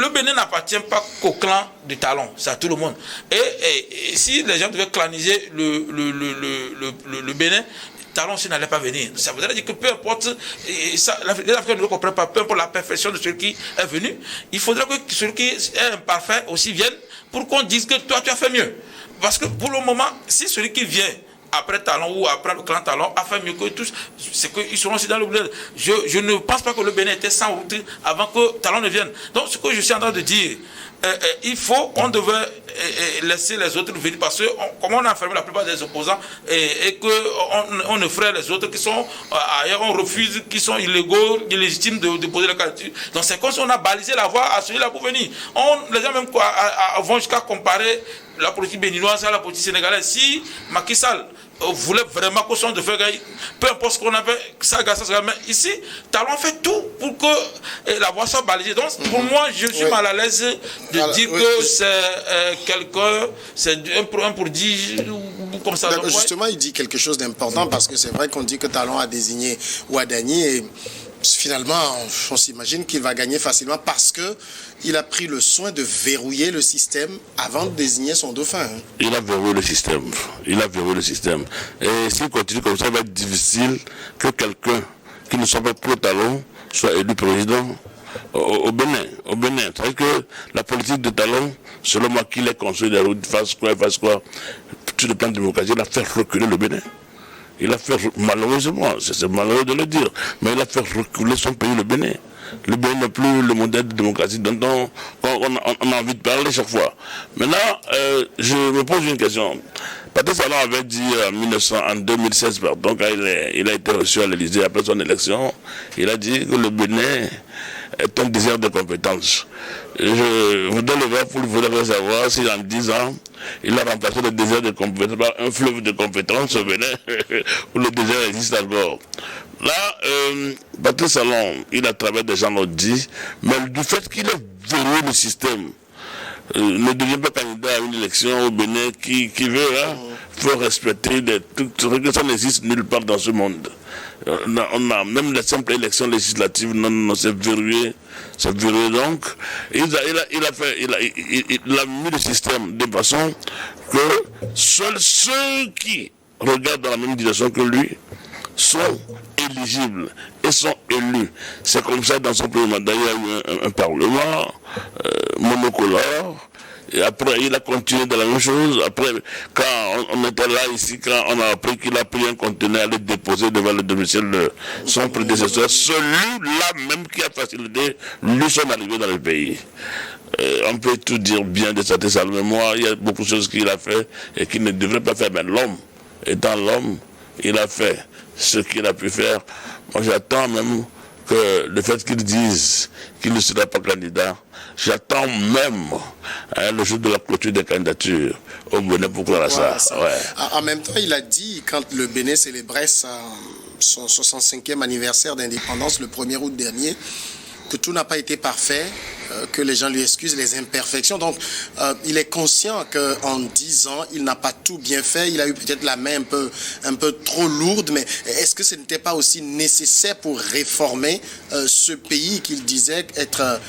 le Bénin n'appartient pas qu'au clan de Talon, c'est à tout le monde. Et si les gens devaient claniser le Bénin, Talon aussi n'allait pas venir. Ça voudrait dire que peu importe, les Africains ne le comprennent pas, peu importe la perfection de celui qui est venu, il faudrait que celui qui est imparfait aussi vienne pour qu'on dise que toi tu as fait mieux. Parce que pour le moment, si celui qui vient après Talon ou après le clan Talon a fait mieux que tous, c'est qu'ils seront aussi dans le Bénin. Je ne pense pas que le Bénin était sans route avant que Talon ne vienne. Donc ce que je suis en train de dire, on devait laisser les autres venir parce que comme on a fermé la plupart des opposants et qu'on effraie les autres qui sont ailleurs, on refuse, qui sont illégaux, illégitimes de poser la candidature. Donc c'est comme si on a balisé la voie à celui-là pour venir. Les gens même vont jusqu'à comparer la politique béninoise à la politique sénégalaise. Si Macky Sall voulait vraiment que son de faire gagner, peu importe ce qu'on avait, ça gagne, mais ici, Talon fait tout pour que la voie soit balisée. Donc, pour moi, je suis mal à l'aise de dire que c'est quelqu'un, c'est un pour 10, ou comme ça. Donc, justement, il dit quelque chose d'important parce que c'est vrai qu'on dit que Talon a désigné Ouadani et finalement, on s'imagine qu'il va gagner facilement parce que il a pris le soin de verrouiller le système avant de désigner son dauphin. Il a verrouillé le système. Et s'il continue comme ça, il va être difficile que quelqu'un qui ne soit pas pro-Talon soit élu président au Bénin. C'est-à-dire que la politique de Talon, selon moi, qu'il ait construit des routes, fasse quoi, sur le plan démocratique, il a fait reculer le Bénin. Il a fait, malheureusement, c'est malheureux de le dire, mais il a fait reculer son pays, le Bénin. Le Bénin n'est plus le modèle de démocratie dont on a envie de parler chaque fois. Maintenant, je me pose une question. Patrice Talon avait dit en 2016, pardon, quand il a été reçu à l'Élysée après son élection, il a dit que le Bénin est un désert de compétences. Je voudrais le voir pour lui voudrais savoir si en 10 ans, il a remplacé le désert de compétences par un fleuve de compétences au Bénin, où le désert existe encore. Là, Patrice Talon, il a travaillé des gens l'ont dit, mais du fait qu'il a verrouillé le système, ne devient pas candidat à une élection au Bénin qui veut, faut respecter des trucs, que ça n'existe nulle part dans ce monde. On a même les simples élections législatives, non, c'est verrouillé donc. Il a mis le système de façon que seuls ceux qui regardent dans la même direction que lui sont éligibles et sont élus. C'est comme ça dans son premier mandat, il y a eu un parlement monocolore. Et après, il a continué de la même chose. Après, quand on était là, ici, quand on a appris qu'il a pris un conteneur à le déposer devant le domicile de son prédécesseur, celui-là même qui a facilité lui son arrivée dans le pays. On peut tout dire bien de cette salle, mais moi, il y a beaucoup de choses qu'il a fait et qu'il ne devrait pas faire. Mais l'homme, étant l'homme, il a fait ce qu'il a pu faire. Moi, j'attends même que le fait qu'ils disent qu'il ne sera pas candidat, j'attends même le jour de la clôture des candidatures au Bénin pour voir ça. Ouais. En même temps, il a dit, quand le Bénin célébrait son 65e anniversaire d'indépendance le 1er août dernier, que tout n'a pas été parfait, que les gens lui excusent les imperfections. Donc, il est conscient qu'en 10 ans, il n'a pas tout bien fait. Il a eu peut-être la main un peu trop lourde, mais est-ce que ce n'était pas aussi nécessaire pour réformer ce pays qu'il disait être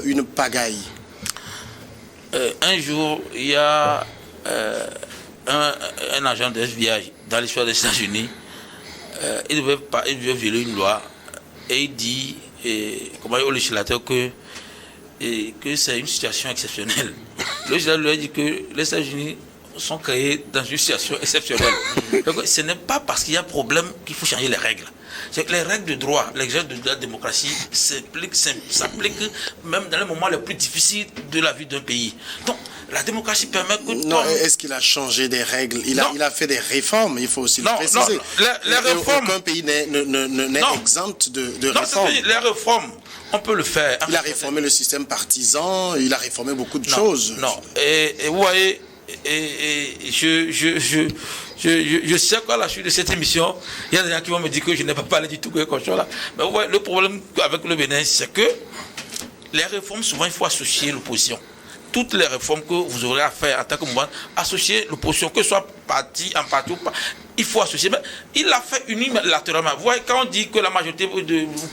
une pagaille? Un jour, il y a un agent de FBI dans l'histoire des États-Unis. Il devait violer une loi et il dit au législateur que c'est une situation exceptionnelle. Le législateur lui a dit que les États-Unis sont créés dans une situation exceptionnelle. Donc, ce n'est pas parce qu'il y a un problème qu'il faut changer les règles. C'est que les règles de droit, les règles de la démocratie s'appliquent même dans les moments les plus difficiles de la vie d'un pays. Donc, la démocratie permet que... Non, est-ce qu'il a changé des règles? Il a fait des réformes, il faut aussi le préciser. Non, les réformes... Aucun pays n'est exempt de réformes. Les réformes, on peut le faire. Il a réformé le système partisan, il a réformé beaucoup de choses. Non, et vous voyez... Je sais qu'à la suite de cette émission, il y a des gens qui vont me dire que je n'ai pas parlé du tout de là. Mais ouais, le problème avec le Bénin, c'est que les réformes, souvent, il faut associer l'opposition. Toutes les réformes que vous aurez à faire en tant que mouvement, associer l'opposition, que ce soit parti en parti ou pas, il faut associer. Mais il l'a fait unilatéralement. Vous voyez, quand on dit que la majorité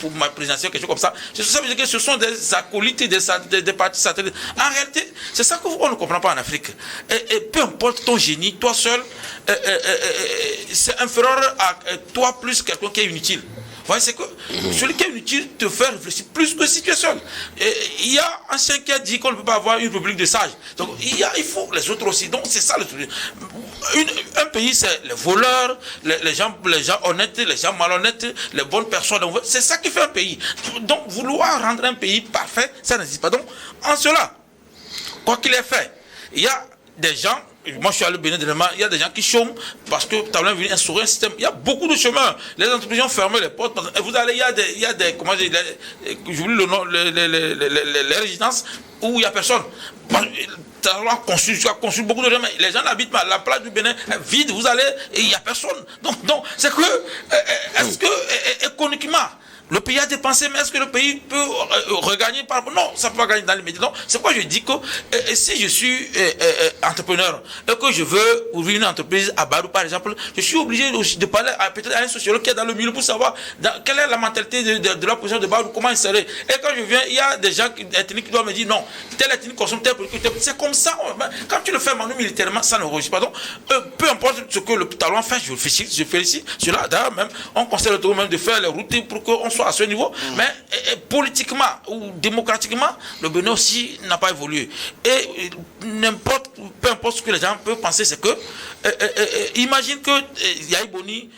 pour ma présidentielle, quelque chose comme ça, ça veut dire que ce sont des acolytes des partis satellites. En réalité, c'est ça qu'on ne comprend pas en Afrique. Et peu importe ton génie, toi seul, c'est inférieur à toi plus quelqu'un qui est inutile. Vous voyez, c'est que celui qui est inutile te fait réfléchir plus que si tu es seul. Il y a un chien qui a dit qu'on ne peut pas avoir une république de sages. Donc il faut les autres aussi. Donc c'est ça le truc. Un pays, c'est les voleurs, les gens honnêtes, les gens malhonnêtes, les bonnes personnes. C'est ça qui fait un pays. Donc vouloir rendre un pays parfait, ça n'existe pas. Donc en cela, quoi qu'il ait fait, il y a des gens. Moi, je suis allé au Bénin dernièrement, il y a des gens qui chôment parce que Talon est venu instaurer un système. Il y a beaucoup de chemins. Les entreprises ont fermé les portes. Et vous allez, il y a des comment dire, j'oublie le nom, les résidences où il n'y a personne. Talon a construit beaucoup de chemins. Les gens n'habitent pas. La plage du Bénin est vide. Vous allez et il n'y a personne. Donc c'est que, est-ce que économiquement, Le pays a dépensé, mais est-ce que le pays peut regagner par... Non, ça ne peut pas gagner dans l'immédiat. Donc, c'est pourquoi je dis que si je suis entrepreneur et que je veux ouvrir une entreprise à Barou, par exemple, je suis obligé aussi de parler peut-être à un sociologue qui est dans le milieu pour savoir quelle est la mentalité de la position de Barou, comment il serait. Et quand je viens, il y a des gens ethniques qui doivent me dire non, telle ethnie consomme tel produit. C'est comme ça. Quand tu le fais maintenant militairement, ça ne réussit pas. Donc, peu importe ce que le talent fait, je félicite cela. D'ailleurs, même, on conseille le même de faire les routes pour qu'on soit à ce niveau. Mais politiquement ou démocratiquement, le Bénin aussi n'a pas évolué. Et peu importe ce que les gens peuvent penser, c'est que imagine que Yahi Boni,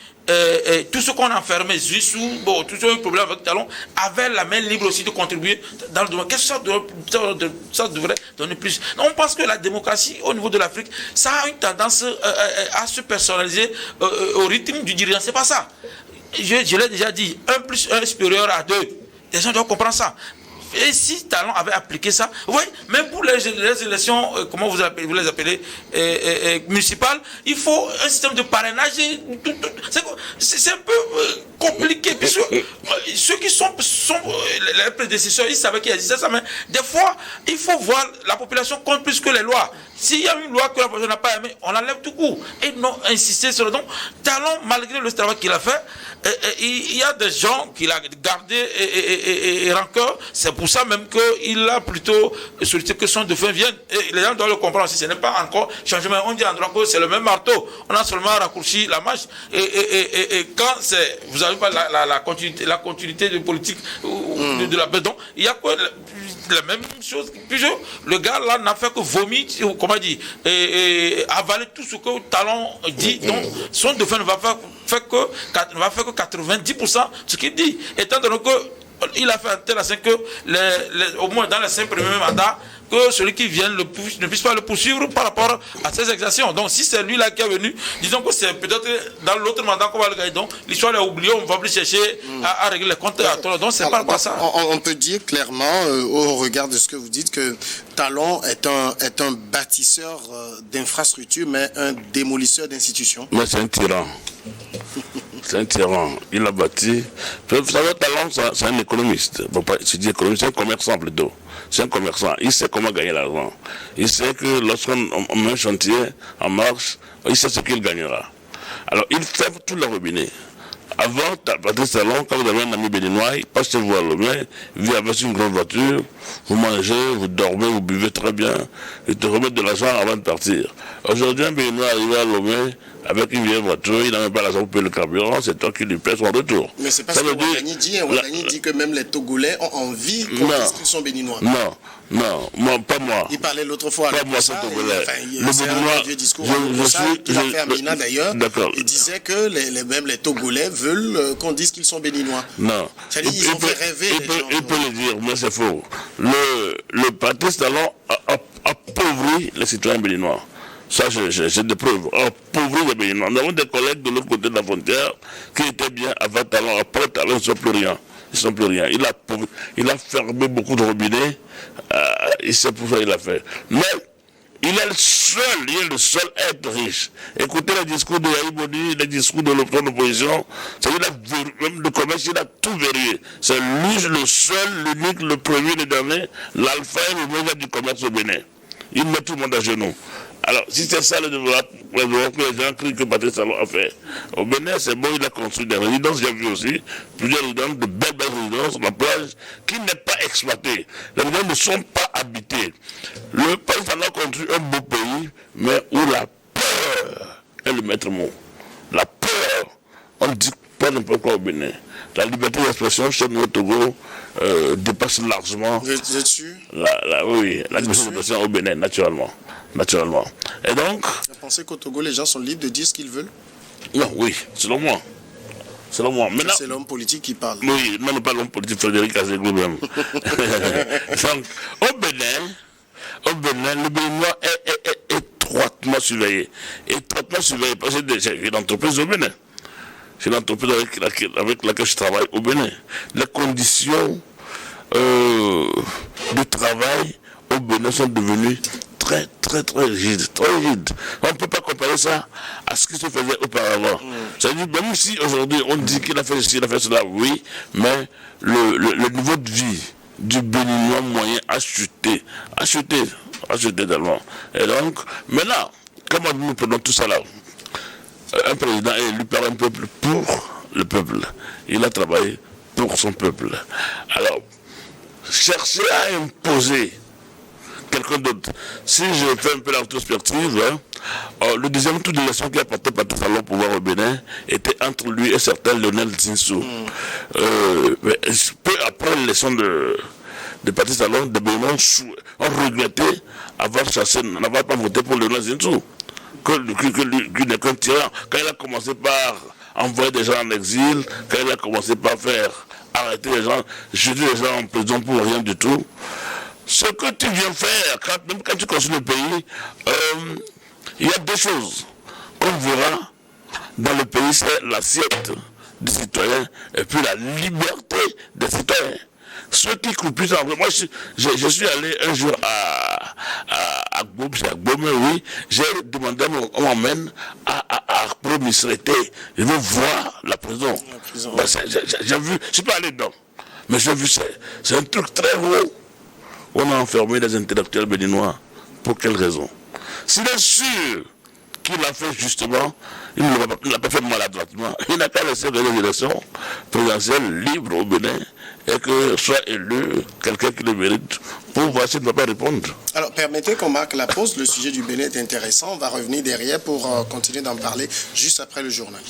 tout ce qu'on a enfermé, Zissou, tout ce problème avec Talon, avait la main libre aussi de contribuer dans le domaine. Qu'est-ce que ça devrait donner plus? On pense que la démocratie au niveau de l'Afrique, ça a une tendance à se personnaliser au rythme du dirigeant. C'est pas ça. Je l'ai déjà dit, 1 + 1 est supérieur à 2. Les gens doivent comprendre ça. Et si Talon avait appliqué ça, oui, même pour les élections, comment vous les appelez, municipales, il faut un système de parrainage. C'est un peu compliqué, puisque ceux qui sont les prédécesseurs, ils savaient qu'il existait ça, mais des fois, il faut voir la population compte plus que les lois. S'il y a une loi que la population n'a pas aimée, on enlève tout court. Et non insister sur le don. Talon, malgré le travail qu'il a fait, il y a des gens qu'il a gardé et rancœur. C'est pour ça même qu'il a plutôt sollicité que son défunt vienne. Et les gens doivent le comprendre aussi. Ce n'est pas encore changement. On dit en droit que c'est le même marteau. On a seulement raccourci la marche. Et quand vous n'avez pas la continuité de politique de la béton, il y a quoi la même chose. Puis le gars là n'a fait que vomir, comment dire, avaler tout ce que Talon dit. Donc son défunt ne va faire que 90% de ce qu'il dit. Étant donné que il a fait un tel assain que au moins dans les 5 premiers mandats, que celui qui vient ne puisse pas le poursuivre par rapport à ses exactions. Donc si c'est lui là qui est venu, disons que c'est peut-être dans l'autre mandat qu'on va le gagner. Donc l'histoire est oubliée, on va plus chercher à régler les comptes à toi. Donc c'est pas quoi ça. On peut dire clairement, au regard de ce que vous dites, que Talon est un bâtisseur d'infrastructures, mais un démolisseur d'institutions. Mais c'est un tyran. C'est un tyran. Il a bâti. Vous savez, Talon, c'est un économiste. Bon, je dis économiste, c'est un commerçant plutôt. C'est un commerçant. Il sait comment gagner l'argent. Il sait que lorsqu'on met un chantier en marche, il sait ce qu'il gagnera. Alors, il ferme tous les robinets. Avant, Patrice Talon, quand vous avez un ami béninois, il passe chez vous à Lomé, il vit avec une grande voiture, vous mangez, vous dormez, vous buvez très bien, il te remet de l'argent avant de partir. Aujourd'hui, un béninois arrive à Lomé avec une vieille voiture, il n'a même pas l'argent pour payer le carburant, c'est toi qui lui paies son retour. Mais c'est pas ce que Ouattani dit. Ouattani dit que même les Togolais ont envie qu'on dise qu'ils sont béninois. Non, pas moi. Il parlait l'autre fois. Pas moi, c'est Togolais. C'est un vieux discours qu'il a fait à Mina d'ailleurs. D'accord. Il disait que même les Togolais veulent qu'on dise qu'ils sont béninois. Non. C'est-à-dire qu'ils ont fait rêver les gens. Il peut le dire, mais c'est faux. Le Patrice Talon a appauvri les citoyens béninois. Ça, j'ai des preuves. Appauvri les béninois. Nous avons des collègues de l'autre côté de la frontière qui étaient bien avant Talon. Après Talon, ils ne sont plus rien. Ils ne sont plus rien. Il a fermé beaucoup de robinets. Et c'est pour ça qu'il a fait. Mais il est le seul à être riche. Écoutez les discours de Yahi Boni, les discours de l'opposition, c'est-à-dire même le commerce, il a tout verrouillé. C'est lui le seul, l'unique, le premier, le dernier, l'alpha et l'oméga du commerce au Bénin. Il met tout le monde à genoux. Alors, si c'est ça le développement que les gens crient que Patrice Talon a fait, au Bénin, c'est bon, il a construit des résidences, j'ai vu aussi, plusieurs résidences, de belles résidences, la plage, qui n'est pas exploitée. Les résidences ne sont pas habitées. Le Patrice Talon a construit un beau pays, mais où la peur est le maître mot. La peur, on ne dit pas n'importe quoi au Bénin. La liberté d'expression chez nous au Togo dépasse largement la liberté d'expression au Bénin, naturellement. Et donc... Vous pensez qu'au Togo, les gens sont libres de dire ce qu'ils veulent? Non, oui, selon moi. Maintenant, c'est l'homme politique qui parle. Oui, non, pas l'homme politique, Frédéric Azéglou même. Donc, au Bénin, le Béninois est étroitement surveillé. Parce que j'ai une entreprise au Bénin. C'est l'entreprise avec laquelle je travaille au Bénin. Les conditions de travail au Bénin sont devenues très rigide, très rigide. On ne peut pas comparer ça à ce qui se faisait auparavant. C'est-à-dire, même si aujourd'hui on dit qu'il a fait ceci, il a fait cela, oui, mais le niveau de vie du Béninois moyen a chuté tellement. Et donc, maintenant, comment nous prenons tout ça là? Un président est élu par un peuple pour le peuple. Il a travaillé pour son peuple. Alors, chercher à imposer quelqu'un d'autre. Si je fais un peu la rétrospective, le deuxième tour de l'élection qui a porté Patrice Talon au pouvoir au Bénin était entre lui et certain Lionel Zinsou. Peu après l'élection de Patrice Talon, des Béninois ont regretté n'avoir pas voté pour Lionel Zinsou. Qu'il n'est qu'un tyran. Quand il a commencé par envoyer des gens en exil, quand il a commencé par faire arrêter les gens, jeter les gens en prison pour rien du tout, ce que tu viens faire, même quand tu construis le pays, il y a deux choses qu'on verra dans le pays, c'est l'assiette des citoyens et puis la liberté des citoyens. Ceux qui croupissent en vrai. Moi, je suis allé un jour à Gbome, oui. J'ai demandé, on m'emmène à Promisreté. Je veux voir la prison. Ben, j'ai vu, je suis pas allé dedans, mais j'ai vu, c'est un truc très haut. On a enfermé les intellectuels béninois. Pour quelle raison? S'il est sûr qu'il l'a fait justement, il ne l'a pas fait maladroitement. Il n'a qu'à laisser les élections présidentielles libres au Bénin et que soit élu quelqu'un qui le mérite pour voir s'il ne va pas répondre. Alors, permettez qu'on marque la pause. Le sujet du Bénin est intéressant. On va revenir derrière pour continuer d'en parler juste après le journal.